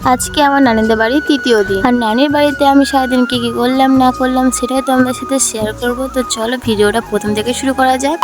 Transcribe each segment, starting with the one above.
আজকে আমার নানিদের বাড়ি তৃতীয় দিন, আর নানির বাড়িতে আমি সারাদিন কি কি করলাম না করলাম সেটাই তোমাদের সাথে শেয়ার করব। তো চলো ভিডিওটা প্রথম থেকে শুরু করা যাক।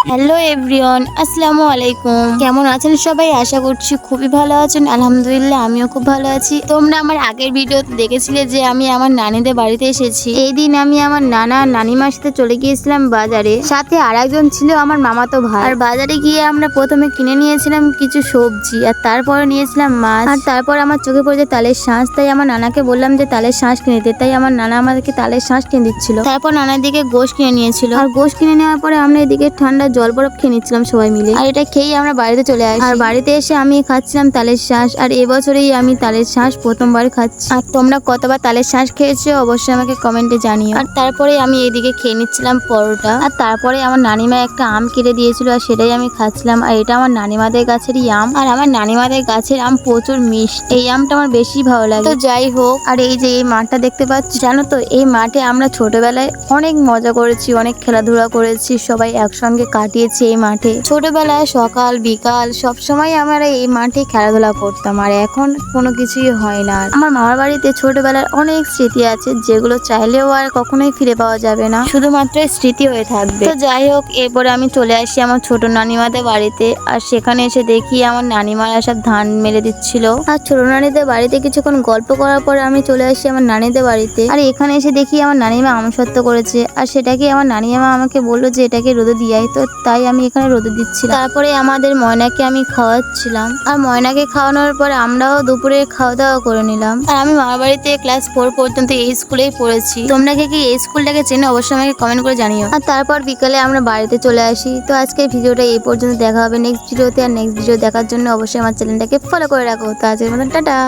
হ্যালো এভরিওয়ান, আসসালামু আলাইকুম। কেমন আছেন সবাই? আশা করছি খুবই ভালো আছেন। আলহামদুলিল্লাহ আমিও খুব ভালো আছি। তোমরা আমার আগের ভিডিওতে দেখেছিলে যে আমি আমার নানিদের বাড়িতে এসেছি। এই দিন আমি আমার নানা নানিমার সাথে চলে গিয়েছিলাম বাজারে, সাথে আরেকজন ছিল আমার মামাতো ভাই। আর বাজারে গিয়ে আমরা প্রথমে কিনে নিয়েছিলাম কিছু সবজি, আর তারপরে নিয়েছিলাম মাছ, আর তারপর আমার চোখে পড়েছে তালের শাঁস। তাই আমার নানাকে বললাম যে তালের শাঁস কিনে দিতে, তাই আমার নানা আমাদেরকে তালের শাঁস কিনে দিচ্ছিল। তারপর নানার দিকে গোশ কিনে নিয়েছিল, আর গোশ কিনে নেওয়ার পরে আমরা এদিকে ঠান্ডা জল বরফ খেয়ে নিচ্ছিলাম সবাই মিলে। আর এটা খেয়েই আমরা বাড়িতে চলে আসি। আর বাড়িতে এসে আমি খাচ্ছিলাম তালের শাঁস, আর এবছরেই আমি তালের শাঁস প্রথমবার খাচ্ছি। আর তোমরা কতবার তালের শাঁস খেয়েছো অবশ্যই আমাকে কমেন্টে জানিও। আর তারপরে আমি এদিকে খেয়ে নিচ্ছিলাম পরোটা, আর তারপরে আমার নানিমা একটা আম কেটে দিয়েছিল, আর সেটাই আমি খাচ্ছিলাম। আর এটা আমার নানিমাদের গাছেরই আম, আর আমার নানিমাদের গাছের আম প্রচুর মিষ্টি। এই আমটা আমার বেশি ভালো লাগে। তো যাই হোক, আর এই যে এই মাঠটা দেখতে পাচ্ছি, জানো তো এই মাঠে আমরা ছোটবেলায় অনেক মজা করেছি, অনেক খেলাধুলা করেছি, সবাই একসঙ্গে কাটিয়েছি এই মাঠে। ছোটবেলায় সকাল বিকাল সবসময় আমরা এই মাঠে খেলাধুলা করতাম, আর এখন কোনো কিছুই হয় না। আমার মামার বাড়িতে ছোটবেলার অনেক স্মৃতি আছে, যেগুলো চাইলেও আর কখনোই ফিরে পাওয়া যাবে না, শুধুমাত্র স্মৃতি হয়ে থাকবে। তো যাই হোক, এরপরে আমি চলে আসি আমার ছোট নানিমাদের বাড়িতে, আর সেখানে এসে দেখি আমার নানিমারা সব ধান মেরে দিচ্ছিল। আর ছোট নানিদের বাড়িতে কিছুক্ষণ গল্প করার পরে আমি চলে আসি আমার নানিদের বাড়িতে, আর এখানে এসে দেখি আমার নানিমা আমসত্ত্ব করেছে, আর সেটাকে আমার নানিমা আমাকে বললো যে এটাকে রোদে দিয়াই, তো তাই আমি এখানে রোদে দিচ্ছিলাম। তারপরে আমাদের ময়নাকে আমি খাওয়াচ্ছিলাম, আর ময়নাকে খাওয়ানোর পরে আমরাও দুপুরে খাওয়া দাওয়া করে নিলাম। আর আমি মামার বাড়িতে ক্লাস 4 পর্যন্ত এই স্কুলেই পড়েছি। তোমরা কি এই স্কুলটাকে চেনো অবশ্যই আমাকে কমেন্ট করে জানিও। আর তারপর বিকালে আমরা বাড়িতে চলে আসি। তো আজকের ভিডিওটা এই পর্যন্ত, দেখা হবে নেক্সট ভিডিওতে। আর নেক্সট ভিডিও দেখার জন্য অবশ্যই আমার চ্যানেলটাকে ফলো করে রাখো। তো আজকের মতন টাটা।